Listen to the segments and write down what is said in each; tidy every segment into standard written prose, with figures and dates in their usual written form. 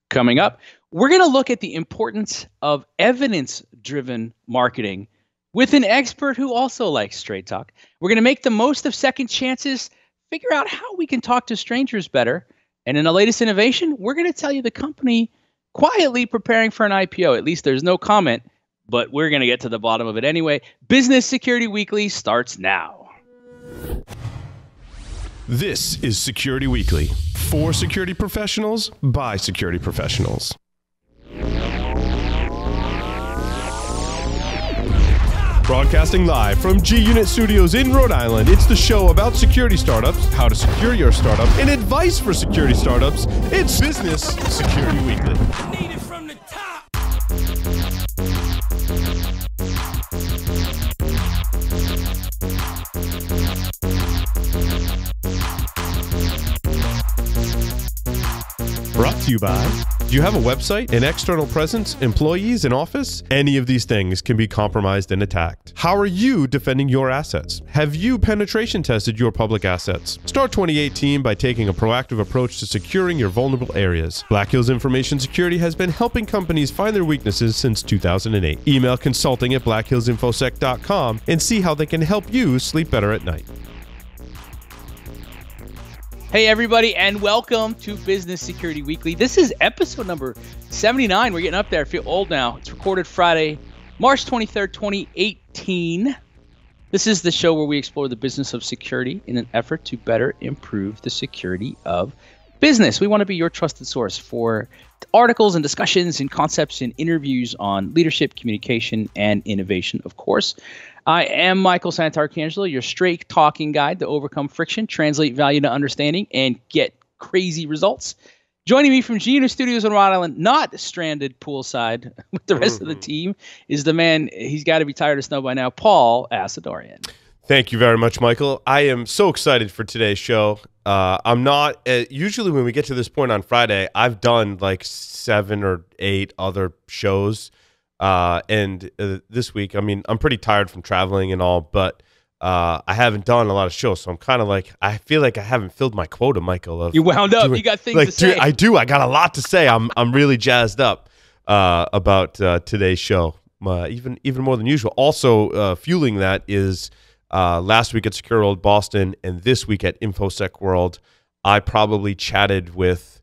Coming up, we're going to look at the importance of evidence-driven marketing with an expert who also likes straight talk. We're going to make the most of second chances, figure out how we can talk to strangers better. And in the latest innovation, we're going to tell you the company quietly preparing for an IPO. At least there's no comment, but we're going to get to the bottom of it anyway. Business Security Weekly starts now. This is Security Weekly, for security professionals, by security professionals. Broadcasting live from G-Unit Studios in Rhode Island, it's the show about security startups, how to secure your startup, and advice for security startups. It's Business Security Weekly. Need it from the top. Brought to you by, do you have a website, an external presence, employees, an office? Any of these things can be compromised and attacked. How are you defending your assets? Have you penetration tested your public assets? Start 2018 by taking a proactive approach to securing your vulnerable areas. Black Hills Information Security has been helping companies find their weaknesses since 2008. Email consulting at blackhillsinfosec.com and see how they can help you sleep better at night. Hey, everybody, and welcome to Business Security Weekly. This is episode number 79. We're getting up there. I feel old now. It's recorded Friday, March 23rd, 2018. This is the show where we explore the business of security in an effort to better improve the security of business. We want to be your trusted source for articles and discussions and concepts and interviews on leadership, communication, and innovation, of course. I am Michael Santarcangelo, your straight talking guide to overcome friction, translate value to understanding, and get crazy results. Joining me from G-Unit Studios in Rhode Island, not stranded poolside with the rest of the team, is the man, he's got to be tired of snow by now, Paul Asadorian. Thank you very much, Michael. I am so excited for today's show. I'm not, usually when we get to this point on Friday, I've done like 7 or 8 other shows. And this week, I mean, I'm pretty tired from traveling and all, but I haven't done a lot of shows, so I'm kind of like, I feel like I haven't filled my quota, Michael. You wound up. You got things like, to say. I do. I got a lot to say. I'm really jazzed up about today's show, even more than usual. Also, fueling that is last week at Secure World Boston and this week at InfoSec World, I probably chatted with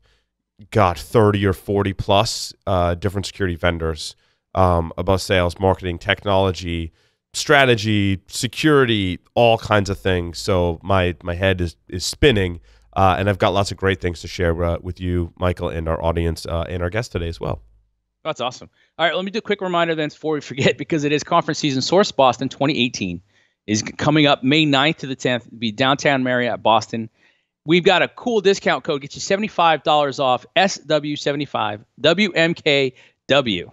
30 or 40 plus different security vendors. About sales, marketing, technology, strategy, security, all kinds of things. So my head is spinning, and I've got lots of great things to share with you, Michael, and our audience and our guest today as well. That's awesome. All right, let me do a quick reminder then before we forget, because it is conference season. Source Boston 2018 is coming up May 9th to the 10th. It'll be downtown Marriott, Boston. We've got a cool discount code. Get you $75 off, SW75, WMKW.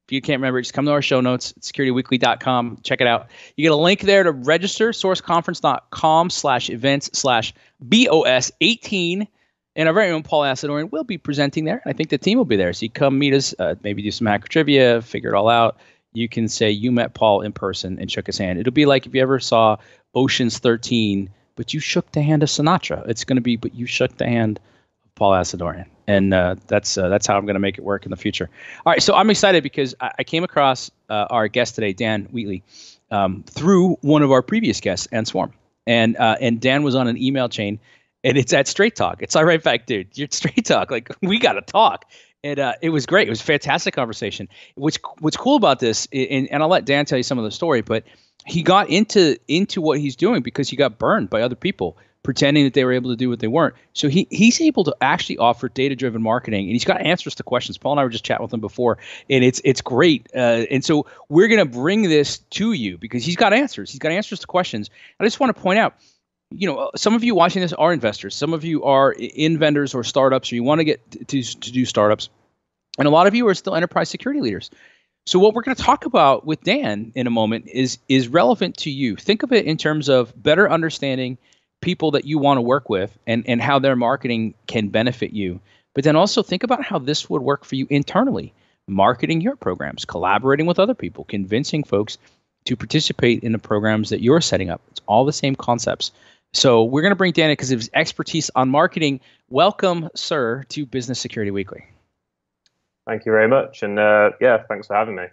If you can't remember, just come to our show notes at securityweekly.com. Check it out. You get a link there to register, sourceconference.com/events/BOS18. And our very own Paul Asadorian will be presenting there. I think the team will be there. So you come meet us, maybe do some hacker trivia, figure it all out. You can say you met Paul in person and shook his hand. It'll be like if you ever saw Ocean's 13, but you shook the hand of Sinatra. It's going to be, but you shook the hand of Paul Asadorian. And that's how I'm going to make it work in the future. All right, so I'm excited because I came across our guest today, Dan Wheatley, through one of our previous guests, Ann Swarm. And Dan was on an email chain, and it's at StraightTalk. It's all right back, dude. You're at StraightTalk. Like, we got to talk. And it was great. It was a fantastic conversation. What's cool about this, and I'll let Dan tell you some of the story, but he got into what he's doing because he got burned by other people pretending that they were able to do what they weren't. So he's able to actually offer data-driven marketing, and he's got answers to questions. Paul and I were just chatting with him before, and it's great. And so we're going to bring this to you because he's got answers. He's got answers to questions. I just want to point out, some of you watching this are investors. Some of you are in vendors or startups, or you want to get to do startups. And a lot of you are still enterprise security leaders. So what we're going to talk about with Dan in a moment is relevant to you. Think of it in terms of better understanding people that you want to work with and how their marketing can benefit you. But then also think about how this would work for you internally, marketing your programs, collaborating with other people, convincing folks to participate in the programs that you're setting up. It's all the same concepts. So we're going to bring Dan in because of his expertise on marketing. Welcome, sir, to Business Security Weekly. Thank you very much. And yeah, thanks for having me.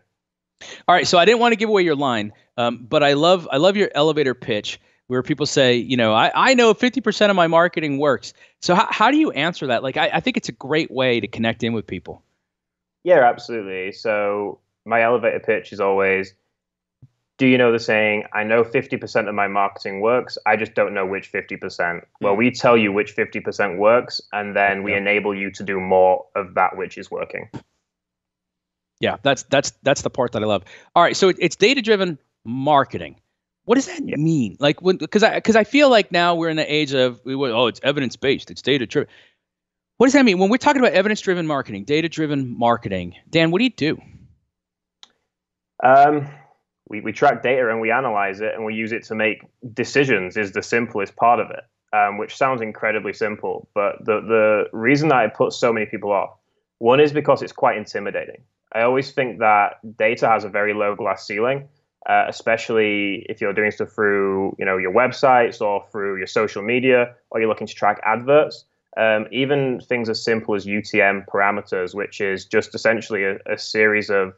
All right, so I didn't want to give away your line, but I love your elevator pitch where people say, I know 50% of my marketing works. So how do you answer that? Like, I think it's a great way to connect in with people. Yeah, absolutely. So my elevator pitch is always, do you know the saying, I know 50% of my marketing works, I just don't know which 50%. Well, we tell you which 50% works, and then we Yeah. enable you to do more of that which is working. Yeah, that's the part that I love. All right, so it's data-driven marketing. What does that mean? Like, because I feel like now we're in the age of it's evidence-based, it's data-driven. What does that mean when we're talking about evidence-driven marketing, data-driven marketing? Dan, what do you do? We track data and we analyze it and we use it to make decisions is the simplest part of it, which sounds incredibly simple. But the reason that it puts so many people off, one is because it's quite intimidating. I always think that data has a very low glass ceiling, especially if you're doing stuff through your websites or through your social media, or you're looking to track adverts. Even things as simple as UTM parameters, which is just essentially a series of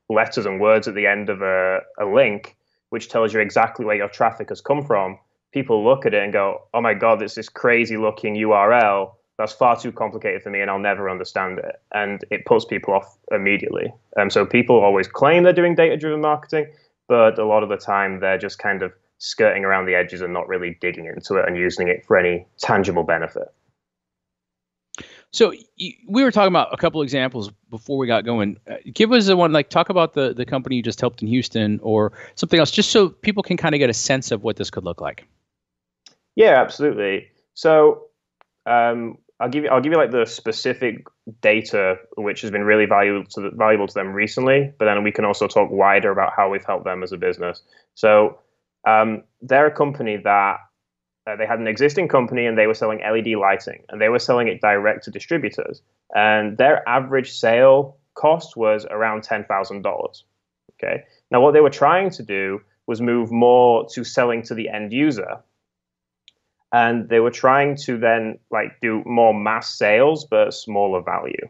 letters and words at the end of a link, which tells you exactly where your traffic has come from. People look at it and go, oh my God, it's this crazy looking URL. That's far too complicated for me and I'll never understand it. And it puts people off immediately. So people always claim they're doing data-driven marketing, but a lot of the time they're just kind of skirting around the edges and not really digging into it and using it for any tangible benefit. So we were talking about a couple examples before we got going. Give us the one, like talk about the company you just helped in Houston or something else, just so people can kind of get a sense of what this could look like. Yeah, absolutely. So I'll give you like the specific data which has been really valuable to them recently, but then we can also talk wider about how we've helped them as a business. So they're a company that they had an existing company and they were selling LED lighting and they were selling it direct to distributors. And their average sale cost was around $10,000. Okay. Now, what they were trying to do was move more to selling to the end user. And they were trying to then do more mass sales, but smaller value.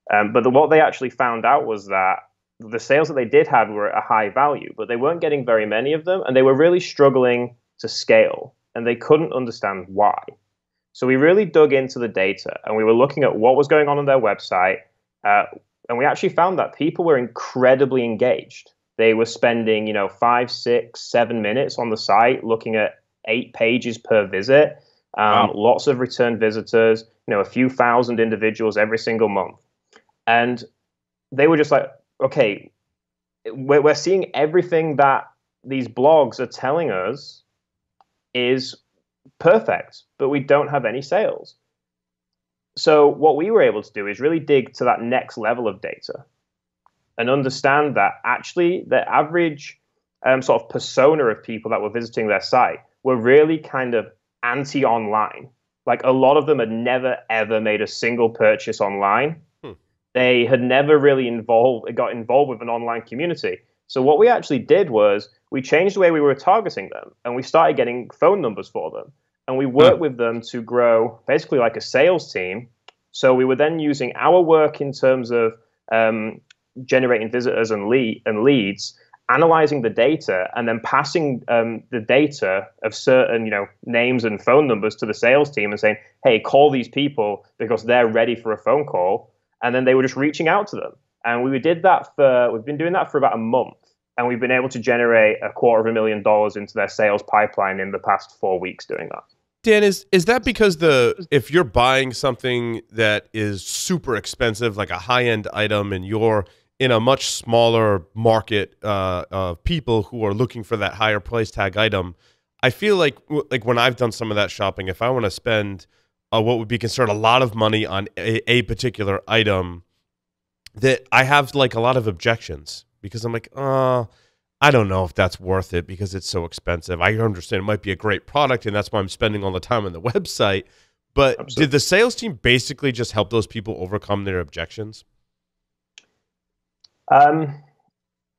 But what they actually found out was that the sales that they did have were at a high value, but they weren't getting very many of them. And they were really struggling to scale, and they couldn't understand why. So we really dug into the data, and we were looking at what was going on their website, and we actually found that people were incredibly engaged. They were spending, 5, 6, 7 minutes on the site, looking at 8 pages per visit. Wow. Lots of return visitors, a few thousand individuals every single month, and they were just like, okay, we're seeing everything that these blogs are telling us is perfect, but we don't have any sales. So what we were able to do is really dig to that next level of data and understand that actually the average sort of persona of people that were visiting their site were really kind of anti-online. Like a lot of them had never, ever made a single purchase online. They had never really got involved with an online community. So what we actually did was we changed the way we were targeting them, and we started getting phone numbers for them. And we worked with them to grow basically like a sales team. So we were then using our work in terms of generating visitors and leads, analyzing the data, and then passing the data of certain names and phone numbers to the sales team and saying, hey, call these people because they're ready for a phone call. And then they were just reaching out to them. And we've been doing that for about a month. And we've been able to generate $250,000 into their sales pipeline in the past 4 weeks doing that. Dan, is that because if you're buying something that is super expensive, like a high-end item, and you're in a much smaller market of people who are looking for that higher price tag item, I feel like when I've done some of that shopping, if I want to spend what would be considered a lot of money on a particular item, that I have like a lot of objections. Because I'm like, I don't know if that's worth it because it's so expensive. I understand it might be a great product, and that's why I'm spending all the time on the website. But Absolutely. Did the sales team basically just help those people overcome their objections?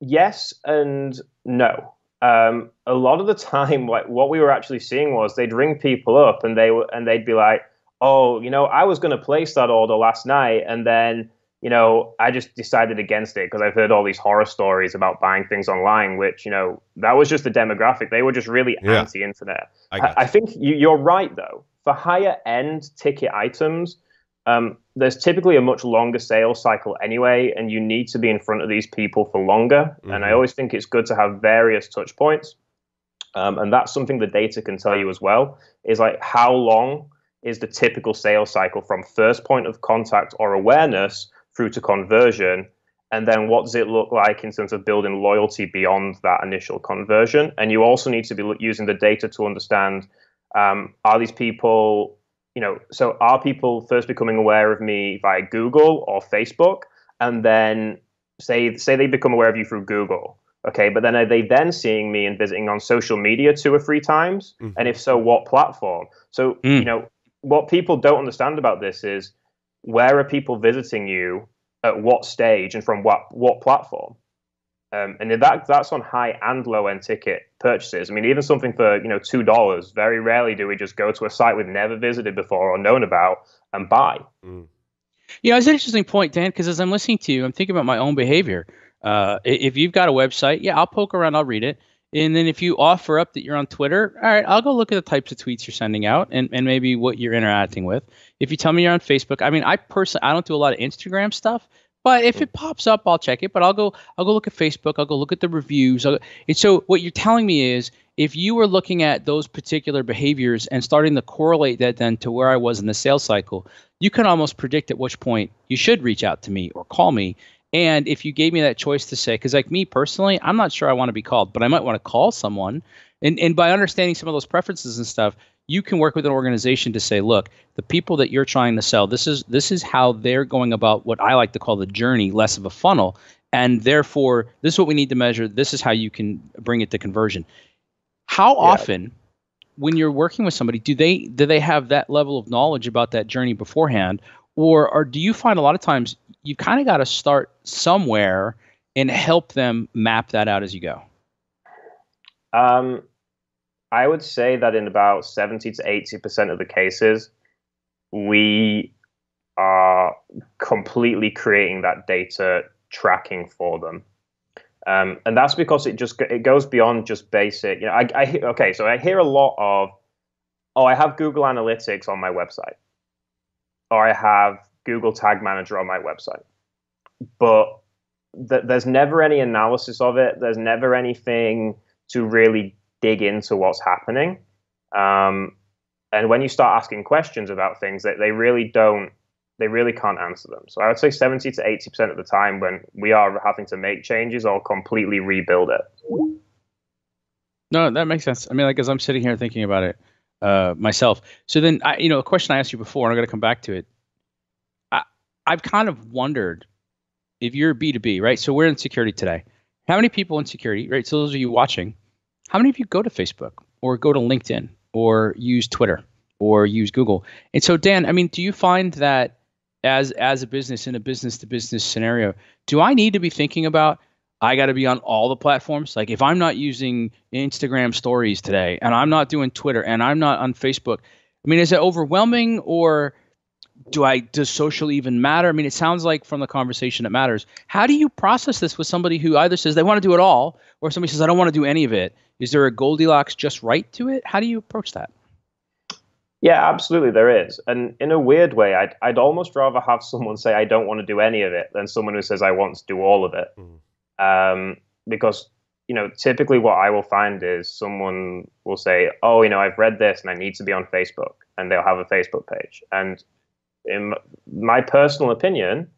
Yes and no. A lot of the time, what we were actually seeing was they'd ring people up and they'd be like, "Oh, I was going to place that order last night, and then I just decided against it because I've heard all these horror stories about buying things online, which, that was just the demographic. They were just really anti-internet. I think you're right, though. For higher end ticket items, there's typically a much longer sales cycle anyway, and you need to be in front of these people for longer. Mm-hmm. And I always think it's good to have various touch points. And that's something the data can tell you as well, is like how long is the typical sales cycle from first point of contact or awareness through to conversion, and then what does it look like in terms of building loyalty beyond that initial conversion. And you also need to be using the data to understand, are these people, so are people first becoming aware of me via Google or Facebook, and then say they become aware of you through Google. Okay, but then are they then seeing me and visiting on social media 2 or 3 times? Mm-hmm. And if so, what platform? So, what people don't understand about this is, where are people visiting you at what stage and from what platform? And that's on high and low end ticket purchases. I mean, even something for $2, very rarely do we just go to a site we've never visited before or known about and buy. It's an interesting point, Dan, because as I'm listening to you, I'm thinking about my own behavior. If you've got a website, I'll poke around, I'll read it. And then if you offer up that you're on Twitter, all right, I'll go look at the types of tweets you're sending out and maybe what you're interacting with. If you tell me you're on Facebook, I mean, I don't do a lot of Instagram stuff, but if it pops up, I'll check it. But I'll go look at Facebook. I'll go look at the reviews. And so what you're telling me is, if you were looking at those particular behaviors and starting to correlate that then to where I was in the sales cycle, you can almost predict at which point you should reach out to me or call me. And if you gave me that choice to say, because like me personally, I'm not sure I want to be called, but I might want to call someone. And by understanding some of those preferences and stuff, you can work with an organization to say, look, the people that you're trying to sell, this is how they're going about what I like to call the journey, less of a funnel. And therefore, this is what we need to measure. This is how you can bring it to conversion. How often, when you're working with somebody, do they have that level of knowledge about that journey beforehand? Or do you find a lot of times you kind of got to start somewhere and help them map that out as you go? I would say that in about 70 to 80% of the cases, we are completely creating that data tracking for them. And that's because it goes beyond just basic. So I hear a lot of, I have Google Analytics on my website, or I have Google Tag Manager on my website, but there's never any analysis of it. There's never anything to really dig into what's happening. And when you start asking questions about things, that they really can't answer them. So I would say 70 to 80% of the time when we are having to make changes or completely rebuild it. No, that makes sense. I mean, like, as I'm sitting here thinking about it myself. So then, a question I asked you before, and I'm going to come back to it. I've kind of wondered, if you're B2B, right? So we're in security today. How many people in security, right? So those of you watching, how many of you go to Facebook or go to LinkedIn or use Twitter or use Google? And so, Dan, I mean, do you find that as a business, in a business-to-business scenario, do I need to be thinking about, I got to be on all the platforms? Like, if I'm not using Instagram stories today, and I'm not doing Twitter, and I'm not on Facebook, I mean, is it overwhelming, or does social even matter? I mean, it sounds like from the conversation it matters. How do you process this with somebody who either says they want to do it all, or somebody says, I don't want to do any of it? Is there a Goldilocks just right to it? How do you approach that? Yeah, absolutely, there is. And in a weird way, I'd almost rather have someone say, I don't want to do any of it, than someone who says, I want to do all of it. Because, typically what I will find is someone will say, I've read this and I need to be on Facebook, and they'll have a Facebook page. And in my personal opinion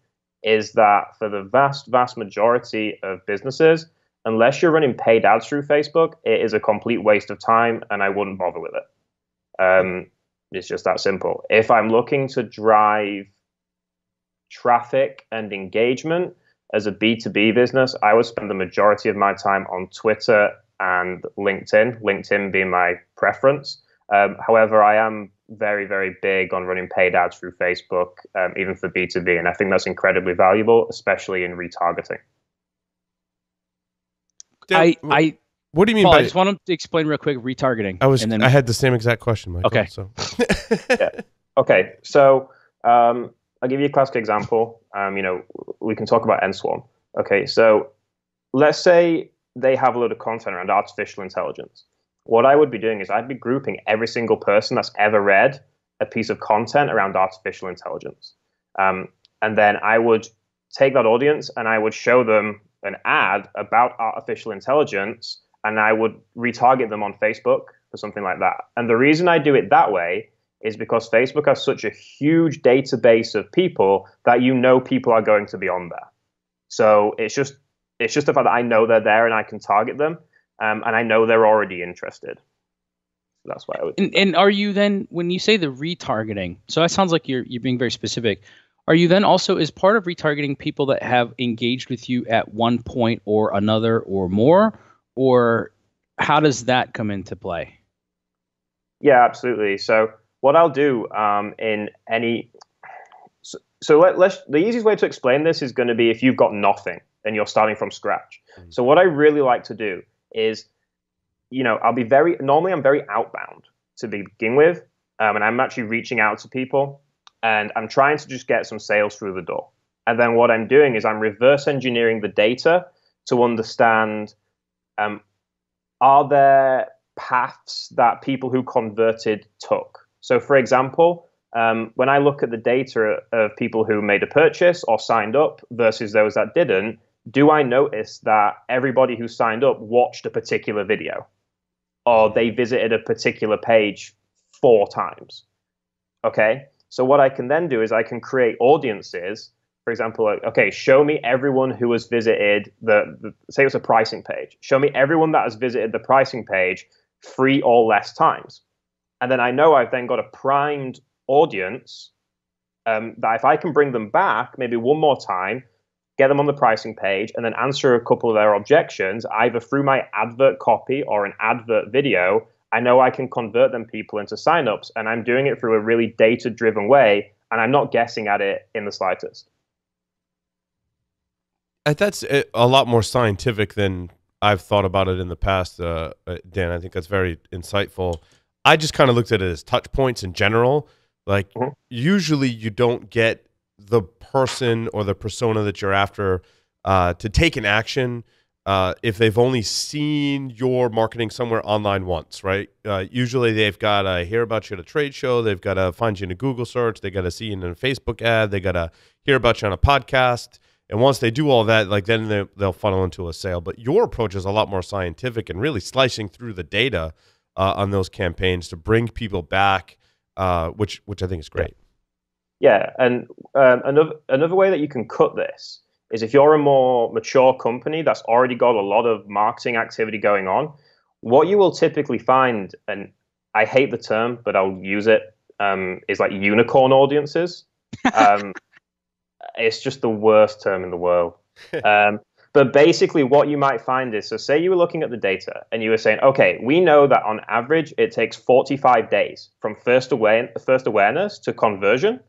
is that for the vast, vast majority of businesses, unless you're running paid ads through Facebook, it is a complete waste of time, and I wouldn't bother with it. It's just that simple. If I'm looking to drive traffic and engagement as a B2B business, I would spend the majority of my time on Twitter and LinkedIn being my preference. However, I am very, very big on running paid ads through Facebook, even for B2B. And I think that's incredibly valuable, especially in retargeting. What do you mean Paul, by? I just want to explain real quick retargeting. I had the same exact question, Michael. Okay. So. Yeah. Okay. So I'll give you a classic example. We can talk about NSwarm. Okay, so let's say they have a load of content around artificial intelligence. What I would be doing is I'd be grouping every single person that's ever read a piece of content around artificial intelligence. And then I would take that audience and I would show them an ad about artificial intelligence, and I would retarget them on Facebook or something like that. And the reason I do it that way is because Facebook has such a huge database of people that people are going to be on there. So it's just the fact that I know they're there and I can target them, and I know they're already interested. So that's why I would. And are you then, when you say the retargeting, so that sounds like you're being very specific. Are you then also, as part of retargeting, people that have engaged with you at one point or another or more, or how does that come into play? Yeah, absolutely. So what I'll do in any, let's the easiest way to explain this is going to be if you've got nothing and you're starting from scratch. So what I really like to do is, I'm very outbound to begin with, and I'm actually reaching out to people. And I'm trying to just get some sales through the door. And then what I'm doing is I'm reverse engineering the data to understand, are there paths that people who converted took? So for example, when I look at the data of people who made a purchase or signed up versus those that didn't, do I notice that everybody who signed up watched a particular video or they visited a particular page 4 times? Okay. So what I can then do is I can create audiences. For example, okay, show me everyone who has visited say it's a pricing page. Show me everyone that has visited the pricing page 3 or less times. And then I know I've then got a primed audience that if I can bring them back maybe one more time, get them on the pricing page, and then answer a couple of their objections, either through my advert copy or an advert video, I know I can convert them people into signups, and I'm doing it through a really data-driven way, and I'm not guessing at it in the slightest. That's a lot more scientific than I've thought about it in the past, Dan. I think that's very insightful. I just kind of looked at it as touch points in general. Like, usually you don't get the person or the persona that you're after to take an action if they've only seen your marketing somewhere online once, right? Usually they've got to hear about you at a trade show. They've got to find you in a Google search. They got to see you in a Facebook ad. They got to hear about you on a podcast. And once they do all that, like then they'll funnel into a sale. But your approach is a lot more scientific and really slicing through the data on those campaigns to bring people back, which I think is great. Yeah, and another way that you can cut this is if you're a more mature company that's already got a lot of marketing activity going on, what you will typically find, and I hate the term, but I'll use it, is like unicorn audiences. It's just the worst term in the world. But basically what you might find is, so say you were looking at the data and you were saying, okay, we know that on average it takes 45 days from first awareness to conversion.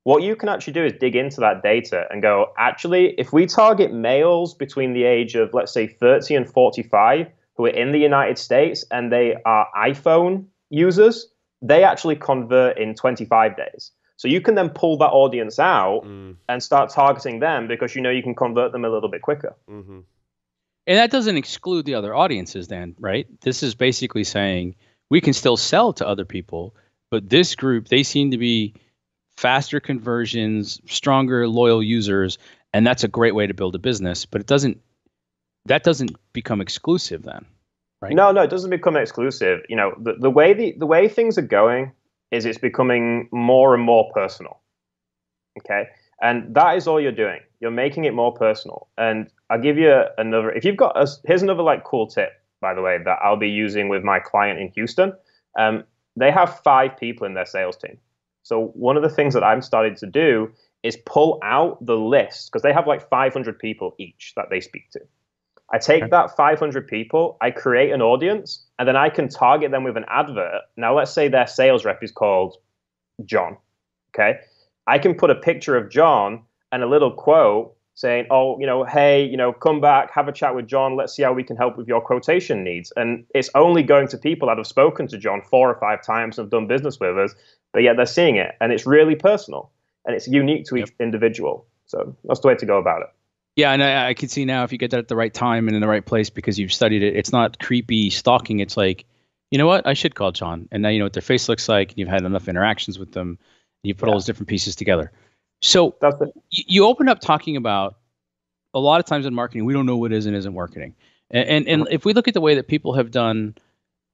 What you can actually do is dig into that data and go, actually, if we target males between the age of, let's say, 30 and 45 who are in the United States and they are iPhone users, they actually convert in 25 days. So you can then pull that audience out and start targeting them because you know you can convert them a little bit quicker. And that doesn't exclude the other audiences then, right? This is basically saying we can still sell to other people, but this group, they seem to be faster conversions, stronger, loyal users, and that's a great way to build a business. But that doesn't become exclusive then, right? No, it doesn't become exclusive. You know, the way things are going is it's becoming more and more personal. Okay, and that is all you're doing. You're making it more personal. And I'll give you another. If you've got here's another like cool tip, by the way, that I'll be using with my client in Houston. They have 5 people in their sales team. So one of the things that I'm starting to do is pull out the list, because they have like 500 people each that they speak to. I take that 500 people, I create an audience, and then I can target them with an advert. Now, let's say their sales rep is called John. Okay. I can put a picture of John and a little quote saying, oh, hey, come back, have a chat with John. Let's see how we can help with your quotation needs. And it's only going to people that have spoken to John 4 or 5 times and have done business with us, but yet they're seeing it. And it's really personal. and it's unique to each individual. So that's the way to go about it. Yeah, and I can see now if you get that at the right time and in the right place because you've studied it, it's not creepy stalking. It's like, you know what, I should call John. And now you know what their face looks like, and you've had enough interactions with them, and you put all those different pieces together. So you opened up talking about a lot of times in marketing, we don't know what is and isn't marketing. And if we look at the way that people have done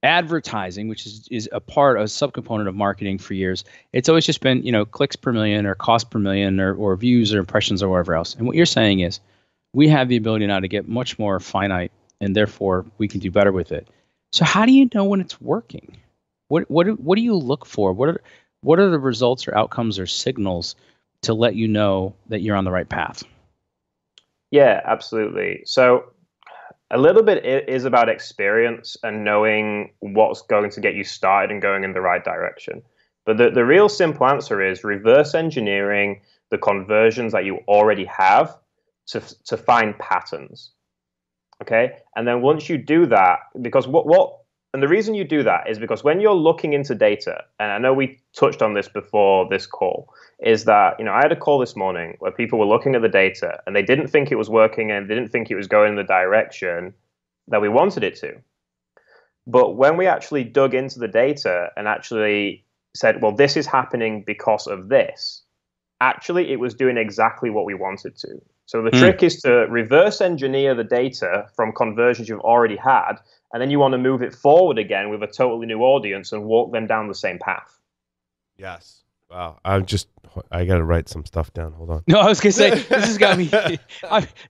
advertising, which is a subcomponent of marketing for years, it's always just been, clicks per million or cost per million or views or impressions or whatever else. And what you're saying is we have the ability now to get much more finite, and therefore we can do better with it. So how do you know when it's working? What do you look for? What are the results or outcomes or signals to let you know that you're on the right path? Yeah, absolutely. So a little bit is about experience and knowing what's going to get you started and going in the right direction. But the real simple answer is reverse engineering the conversions that you already have to find patterns. Okay. And then once you do that, because and the reason you do that is because when you're looking into data, and I know we touched on this before this call, is that, I had a call this morning where people were looking at the data and they didn't think it was working and they didn't think it was going in the direction that we wanted it to. But when we actually dug into the data and actually said, well, this is happening because of this, actually it was doing exactly what we wanted to. So the trick is to reverse engineer the data from conversions you've already had, and then you want to move it forward again with a totally new audience and walk them down the same path. Yes. Wow. I got to write some stuff down. Hold on. No, I was going to say, this has got me,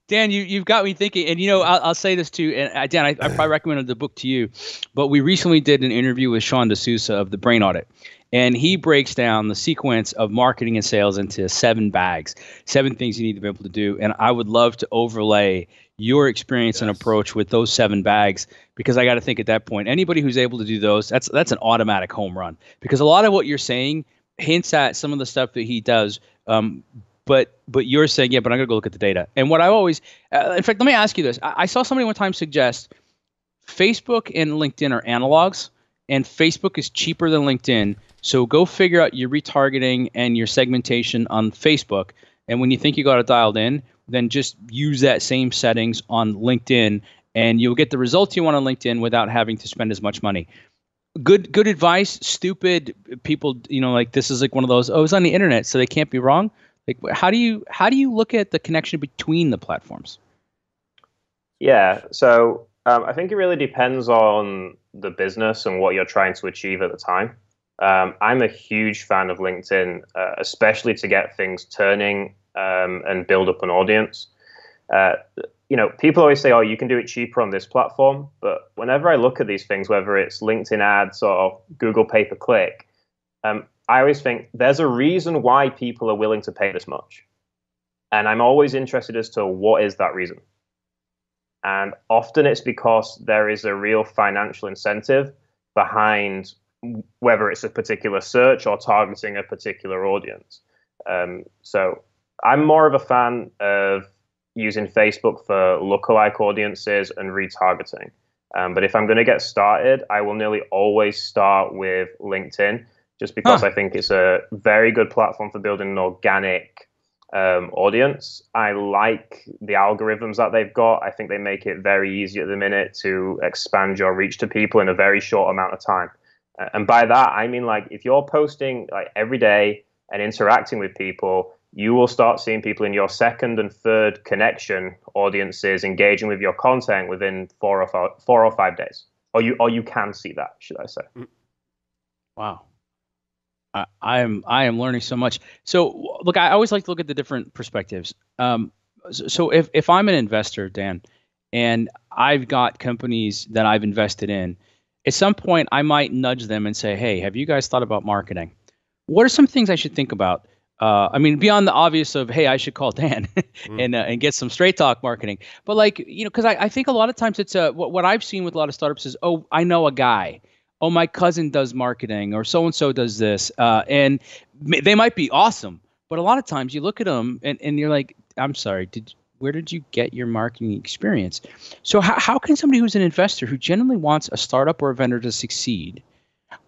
Dan, you've got me thinking, and I'll say this too, and Dan, I probably recommended the book to you, but we recently did an interview with Sean D'Souza of The Brain Audit. And he breaks down the sequence of marketing and sales into 7 bags, 7 things you need to be able to do. And I would love to overlay your experience and approach with those 7 bags, because I got to think at that point, anybody who's able to do those, that's an automatic home run. Because a lot of what you're saying hints at some of the stuff that he does, but you're saying, but I'm going to go look at the data. And what I always, in fact, let me ask you this. I saw somebody one time suggest Facebook and LinkedIn are analogs, and Facebook is cheaper than LinkedIn. So go figure out your retargeting and your segmentation on Facebook. And when you think you got it dialed in, then just use that same settings on LinkedIn, and you'll get the results you want on LinkedIn without having to spend as much money. Good advice. Stupid people, like this is like one of those, it's on the internet, so they can't be wrong. Like, how do you look at the connection between the platforms? Yeah. So I think it really depends on the business and what you're trying to achieve at the time. I'm a huge fan of LinkedIn, especially to get things turning and build up an audience. People always say, you can do it cheaper on this platform. But whenever I look at these things, whether it's LinkedIn ads or Google pay-per-click, I always think there's a reason why people are willing to pay this much. And I'm always interested as to what is that reason. And often it's because there is a real financial incentive behind whether it's a particular search or targeting a particular audience. So I'm more of a fan of using Facebook for lookalike audiences and retargeting. But if I'm going to get started, I will nearly always start with LinkedIn, just because I think it's a very good platform for building an organic audience. I like the algorithms that they've got. I think they make it very easy at the minute to expand your reach to people in a very short amount of time. And by that, I mean, like, if you're posting like every day and interacting with people, you will start seeing people in your second and third connection audiences engaging with your content within 4 or 5 days. Or you can see that, should I say. Wow. I am learning so much. So look, I always like to look at the different perspectives. So if I'm an investor, Dan, and I've got companies that I've invested in, at some point I might nudge them and say, hey, have you guys thought about marketing? What are some things I should think about? Beyond the obvious of, hey, I should call Dan and get some StraightTalk marketing. But because I think a lot of times it's what I've seen with a lot of startups is, I know a guy. Oh, my cousin does marketing, or so-and-so does this. And they might be awesome. But a lot of times you look at them and you're like, I'm sorry, where did you get your marketing experience? So how can somebody who's an investor who genuinely wants a startup or a vendor to succeed,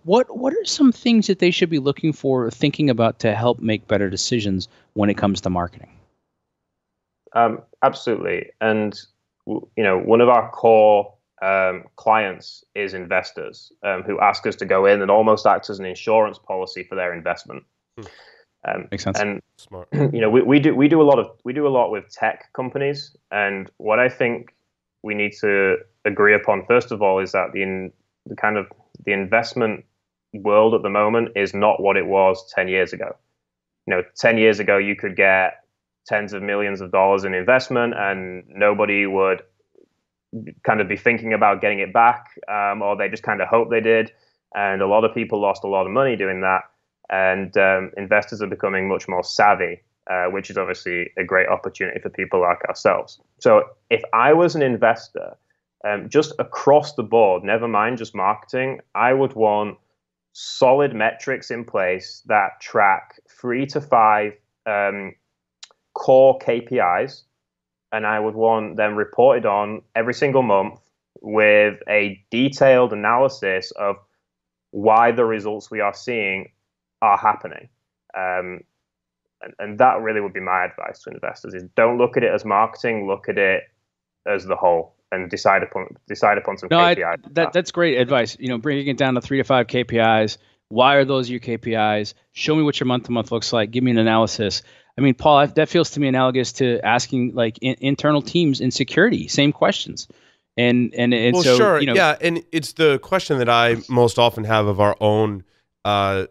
What are some things that they should be looking for or thinking about to help make better decisions when it comes to marketing? Absolutely. And, one of our core clients is investors who ask us to go in and almost act as an insurance policy for their investment. Makes sense. And Smart. we do a lot with tech companies, and what I think we need to agree upon first of all is that the investment world at the moment is not what it was 10 years ago. 10 years ago you could get tens of millions of dollars in investment and nobody would kind of be thinking about getting it back, or they just kind of hope they did. And a lot of people lost a lot of money doing that. And investors are becoming much more savvy, which is obviously a great opportunity for people like ourselves. So if I was an investor, just across the board, never mind just marketing, I would want solid metrics in place that track 3 to 5 core KPIs, and I would want them reported on every single month with a detailed analysis of why the results we are seeing are happening. And that really would be my advice to investors: is don't look at it as marketing, look at it as the whole, and decide upon some KPIs. That's great advice. Bringing it down to 3 to 5 KPIs. Why are those your KPIs? Show me what your month to month looks like. Give me an analysis. I mean, Paul, that feels to me analogous to asking like internal teams in security, same questions. And well, so, sure, yeah, and it's the question that I most often have of our own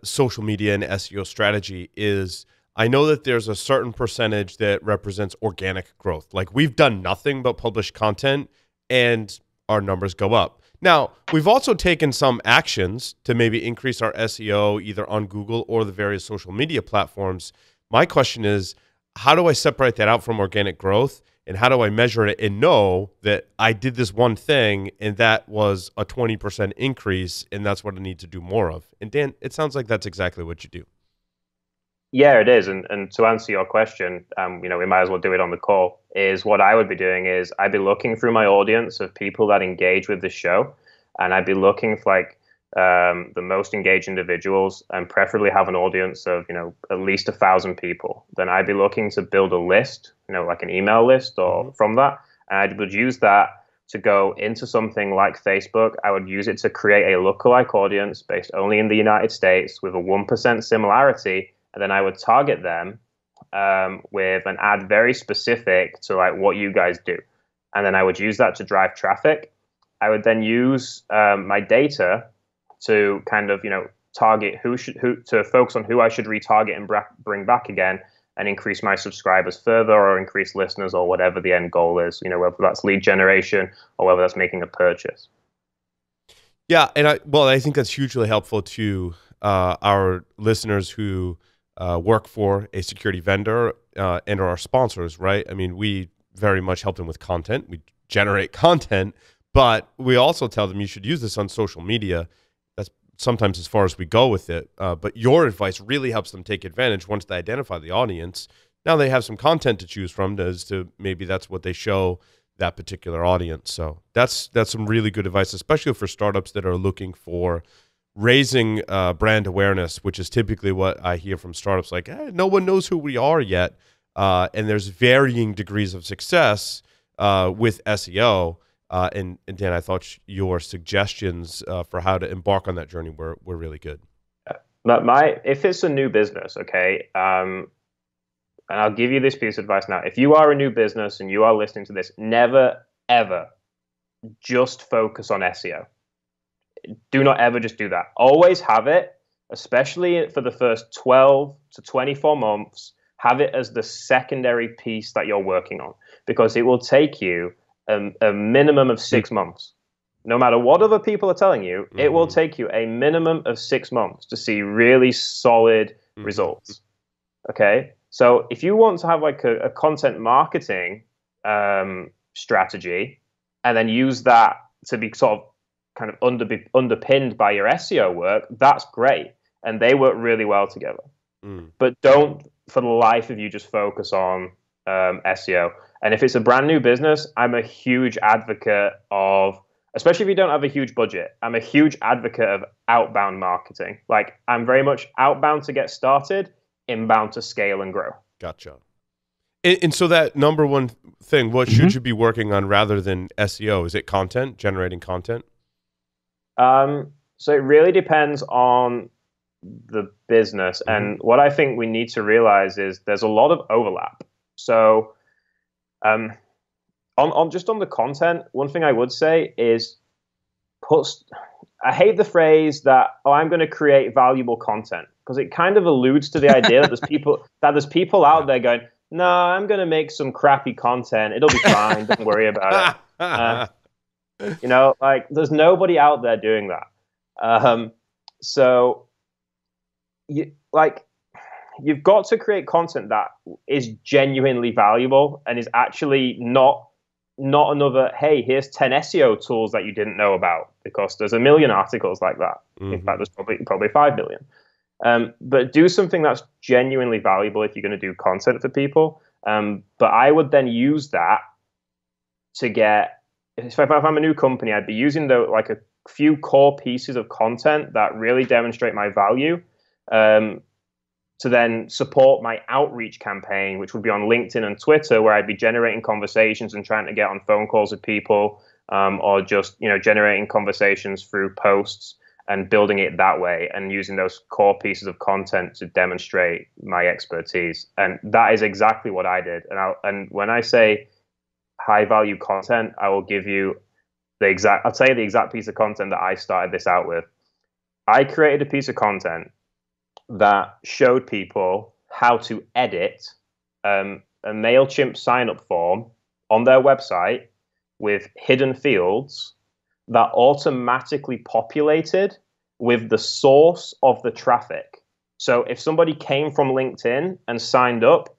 social media and SEO strategy is I know that there's a certain percentage that represents organic growth. Like we've done nothing but publish content and our numbers go up. Now, we've also taken some actions to maybe increase our SEO either on Google or the various social media platforms. My question is, how do I separate that out from organic growth? And how do I measure it and know that I did this one thing and that was a 20% increase and that's what I need to do more of? And Dan, it sounds like that's exactly what you do. Yeah, it is. And to answer your question, we might as well do it on the call, is what I would be doing is I'd be looking through my audience of people that engage with the show, and I'd be looking for like the most engaged individuals, and preferably have an audience of, at least 1,000 people. Then I'd be looking to build a list, like an email list or from that. And I would use that to go into something like Facebook. I would use it to create a lookalike audience based only in the United States with a 1% similarity. And then I would target them with an ad very specific to like what you guys do. And then I would use that to drive traffic. I would then use my data to kind of, target who to focus on who I should retarget and bring back again, and increase my subscribers further or increase listeners or whatever the end goal is, whether that's lead generation or whether that's making a purchase. Yeah. And I think that's hugely helpful to our listeners who work for a security vendor and are our sponsors, right? I mean, we very much help them with content. We generate content, but we also tell them you should use this on social media. That's sometimes as far as we go with it. But your advice really helps them take advantage once they identify the audience. Now they have some content to choose from as to maybe that's what they show that particular audience. So that's some really good advice, especially for startups that are looking for raising brand awareness, which is typically what I hear from startups like, no one knows who we are yet. And there's varying degrees of success with SEO. And Dan, I thought your suggestions for how to embark on that journey were really good. If it's a new business, okay, and I'll give you this piece of advice now. If you are a new business and you are listening to this, never, ever just focus on SEO. Do not ever just do that. Always have it, especially for the first 12 to 24 months, have it as the secondary piece that you're working on, because it will take you a minimum of 6 months. No matter what other people are telling you, it will take you a minimum of 6 months to see really solid results. Okay? So if you want to have like a content marketing strategy and then use that to be sort of kind of underpinned by your SEO work, that's great. And they work really well together. But don't, for the life of you, just focus on SEO. And if it's a brand new business, I'm a huge advocate of especially if you don't have a huge budget, I'm a huge advocate of outbound marketing. Like, I'm very much outbound to get started, inbound to scale and grow. Gotcha. And so that number one thing, what should you be working on rather than SEO? Is it content, generating content? So it really depends on the business. And what I think we need to realize is there's a lot of overlap. So on the content, one thing I would say is I hate the phrase that, I'm going to create valuable content, because it kind of alludes to the idea that there's people out there going, no, I'm going to make some crappy content. It'll be fine. Don't worry about it. Like, there's nobody out there doing that. So you've got to create content that is genuinely valuable and is actually not another, hey, here's 10 SEO tools that you didn't know about, because there's a million articles like that. In fact, there's probably 5 million. But do something that's genuinely valuable if you're going to do content for people. But I would then use that to get, if I'm a new company, I'd be using a few core pieces of content that really demonstrate my value, to then support my outreach campaign, which would be on LinkedIn and Twitter, where I'd be generating conversations and trying to get on phone calls with people, or just, generating conversations through posts and building it that way and using those core pieces of content to demonstrate my expertise. And that is exactly what I did. And when I say high value content, I will give you I'll tell you the exact piece of content that I started this out with. I created a piece of content that showed people how to edit a MailChimp sign-up form on their website with hidden fields that automatically populated with the source of the traffic. So if somebody came from LinkedIn and signed up,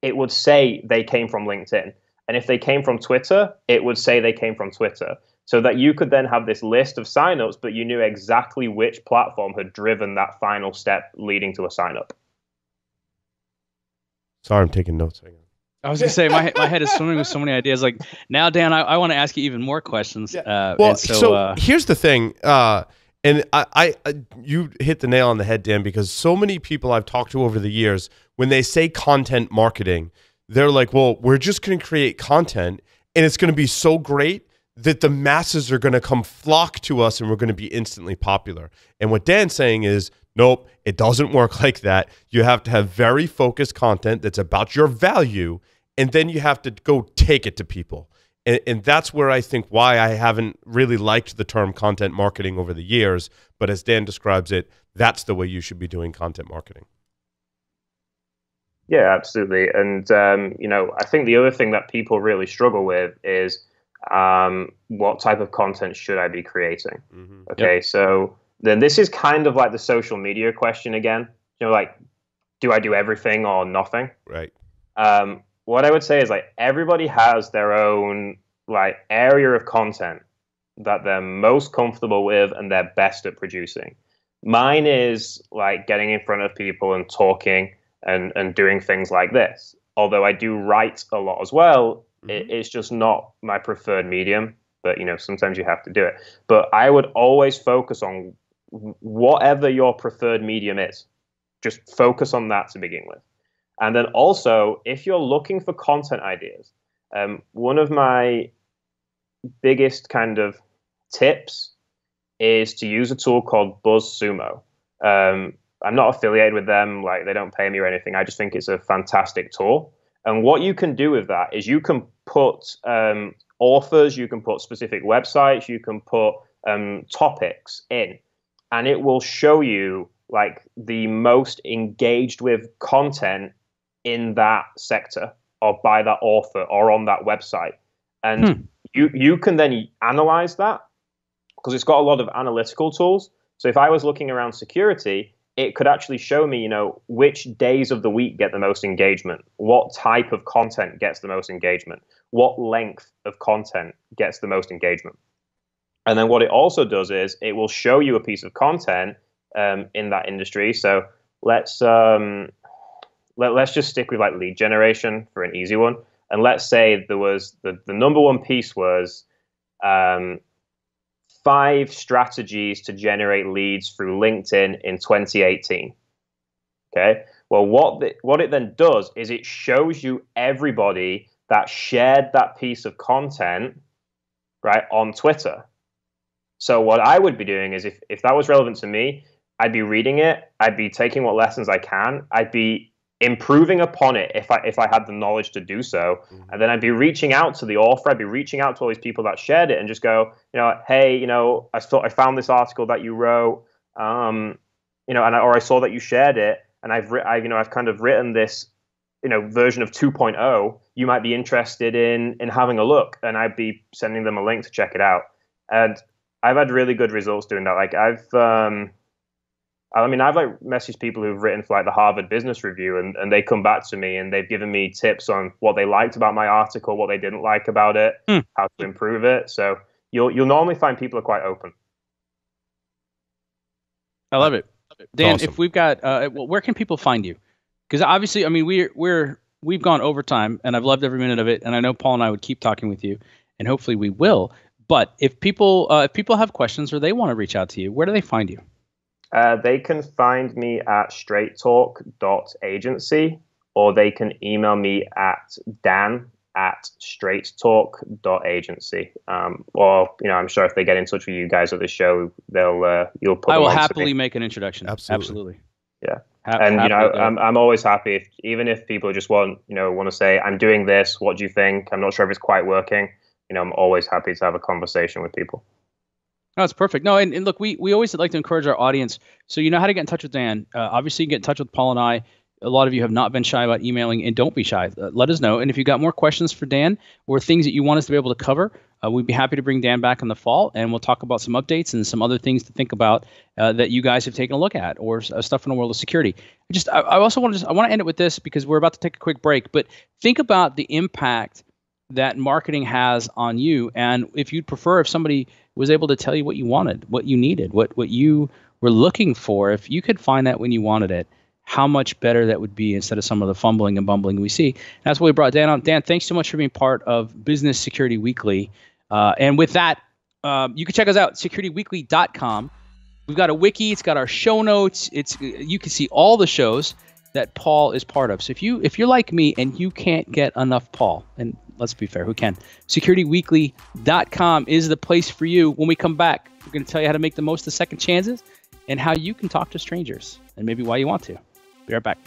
it would say they came from LinkedIn. And if they came from Twitter, it would say they came from Twitter. So that you could then have this list of signups, but you knew exactly which platform had driven that final step leading to a signup. Sorry, I'm taking notes. I was going to say, my head is swimming with so many ideas. Like, now, Dan, I want to ask you even more questions. Well, so here's the thing. And you hit the nail on the head, Dan, because so many people I've talked to over the years, when they say content marketing, they're like, well, we're just going to create content and it's going to be so great that the masses are going to come flock to us and we're going to be instantly popular. And what Dan's saying is, nope, it doesn't work like that. You have to have very focused content that's about your value, and then you have to go take it to people. And that's where I think why I haven't really liked the term content marketing over the years. But as Dan describes it, that's the way you should be doing content marketing. Yeah, absolutely. And, I think the other thing that people really struggle with is, what type of content should I be creating? Okay, so then this is kind of like the social media question again. Like, do I do everything or nothing? Right. What I would say is, like, everybody has their own area of content that they're most comfortable with and they're best at producing. Mine is getting in front of people and talking and doing things like this. Although I do write a lot as well, it's just not my preferred medium. But sometimes you have to do it. But I would always focus on whatever your preferred medium is. Just focus on that to begin with. And then also, if you're looking for content ideas, one of my biggest kind of tips is to use a tool called Buzzsumo. I'm not affiliated with them, they don't pay me or anything. I just think it's a fantastic tool. And what you can do with that is you can put authors, you can put specific websites, you can put topics in, and it will show you the most engaged with content in that sector or by that author or on that website. And you can then analyze that because it's got a lot of analytical tools. So if I was looking around security, it could actually show me, which days of the week get the most engagement, what type of content gets the most engagement, what length of content gets the most engagement. And then what it also does is it will show you a piece of content in that industry. So let's just stick with lead generation for an easy one. And let's say there was the number one piece was 5 strategies to generate leads through LinkedIn in 2018. Okay. Well, what it then does is it shows you everybody that shared that piece of content, right, on Twitter. So what I would be doing is if that was relevant to me, I'd be reading it. I'd be taking what lessons I can. I'd be improving upon it if I had the knowledge to do so. And then I'd be reaching out to the author. I'd be reaching out to all these people that shared it and just go, hey, I found this article that you wrote, or I saw that you shared it, and I've kind of written this, version of 2.0. You might be interested in having a look, and I'd be sending them a link to check it out. And I've had really good results doing that. Like I've messaged people who've written for like the Harvard Business Review, and they come back to me and they've given me tips on what they liked about my article, what they didn't like about it, how to improve it. So you'll normally find people are quite open. I love it. Dan, awesome. If we've got, where can people find you? Because obviously, I mean, we've gone overtime, and I've loved every minute of it. And I know Paul and I would keep talking with you, and hopefully we will. But if people have questions or they want to reach out to you, where do they find you? They can find me at straighttalk.agency, or they can email me at dan@straighttalk.agency. Or I'm sure if they get in touch with you guys at the show, you'll put. I will happily make an introduction. Absolutely. Yeah. And I'm always happy even if people just want to say, I'm doing this, what do you think? I'm not sure if it's quite working. I'm always happy to have a conversation with people. No, it's perfect. No, and look, we always like to encourage our audience. So you know how to get in touch with Dan. Obviously, you can get in touch with Paul and I. A lot of you have not been shy about emailing, and don't be shy. Let us know. And if you've got more questions for Dan or things that you want us to be able to cover, we'd be happy to bring Dan back in the fall, and we'll talk about some updates and some other things to think about that you guys have taken a look at, or stuff in the world of security. I also want to end it with this because we're about to take a quick break. But think about the impact that marketing has on you, and if you'd prefer, if somebody was able to tell you what you wanted, what you needed, what you were looking for, if you could find that when you wanted it, how much better that would be instead of some of the fumbling and bumbling we see. And that's why we brought Dan on. Dan, thanks so much for being part of Business Security Weekly. And with that, you can check us out, securityweekly.com. We've got a wiki. It's got our show notes. You can see all the shows that Paul is part of. So if you're like me and you can't get enough Paul, and let's be fair, who can? securityweekly.com is the place for you. When we come back, we're going to tell you how to make the most of second chances and how you can talk to strangers and maybe why you want to. Be right back.